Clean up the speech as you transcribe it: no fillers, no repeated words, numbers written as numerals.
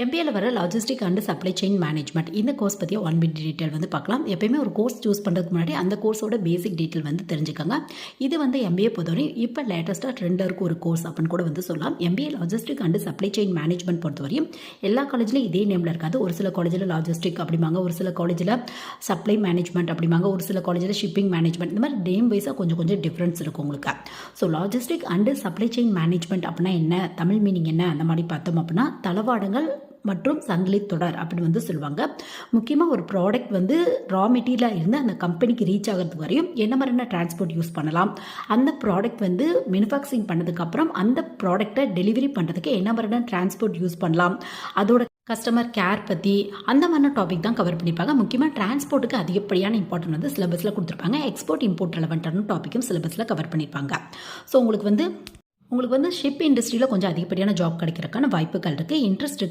எம்பிஏல வர logistic and supply chain management இந்த course பற்றிய ஒன் பிட் டீட்டெயில் வந்து பார்க்கலாம். எப்பயுமே ஒரு கோர்ஸ் சூஸ் பண்ணுறதுக்கு முன்னாடி அந்த கோர்ஸோட பேசிக் டீட்டெயில் வந்து தெரிஞ்சுக்கோங்க. இது வந்து எம்பிஏ பொறுத்தவரை இப்போ லேட்டஸ்ட்டாக ட்ரெண்டில் இருக்க ஒரு கோர்ஸ் அப்படின்னு கூட வந்து சொல்லலாம். MBA logistic and supply chain management பொறுத்தவரையும் எல்லா காலேஜ்லையும் இதே நேமில் இருக்காது. ஒரு சில காலேஜில் லாஜிஸ்டிக் அப்படிம்பாங்க, ஒரு சில காலேஜில் சப்ளை மேனேஜ்மெண்ட் அப்படிம்பாங்க, ஒரு சில காலேஜில் ஷிப்பிங் மேனேஜ்மெண்ட், இந்த மாதிரி நேம் வைஸாக கொஞ்சம் டிஃப்ரென்ஸ் இருக்கும் உங்களுக்கு. So logistic and supply chain management அப்படின்னா என்ன, தமிழ் மீனிங் என்ன, அந்த மாதிரி பார்த்தோம் அப்படின்னா தளவாடங்கள் மற்றும் சங்கிலி தொடர் அப்படின்னு வந்து சொல்லுவாங்க. முக்கியமாக ஒரு ப்ராடக்ட் வந்து ரா மெட்டீரியலாக இருந்து அந்த கம்பெனிக்கு ரீச் ஆகிறதுக்கு வரையும் என்ன மாதிரியான டிரான்ஸ்போர்ட் யூஸ் பண்ணலாம், அந்த ப்ராடக்ட் வந்து மேனுஃபேக்சரிங் பண்ணதுக்கப்புறம் அந்த ப்ராடக்டை டெலிவரி பண்ணுறதுக்கு என்ன மாதிரியான டிரான்ஸ்போர்ட் யூஸ் பண்ணலாம், அதோட கஸ்டமர் கேர் பற்றி அந்த மாதிரியான டாபிக் தான் கவர் பண்ணியிருப்பாங்க. முக்கியமாக டிரான்ஸ்போர்ட்டுக்கு அதிகப்படியான இம்பார்ட்டன்ட் வந்து சிலபஸில் கொடுத்துருப்பாங்க. எக்ஸ்போர்ட் இம்போர்ட் ரெலவெண்ட்டான டாப்பிக்கும் சிலபஸில் கவர் பண்ணியிருப்பாங்க. ஸோ உங்களுக்கு வந்து ஷிப் இண்டஸ்ட்ரியில் கொஞ்சம் அதிகப்படியான ஜாப் கிடைக்கிறதுக்கான வாய்ப்புகள் இருக்குது. இன்ட்ரெஸ்ட்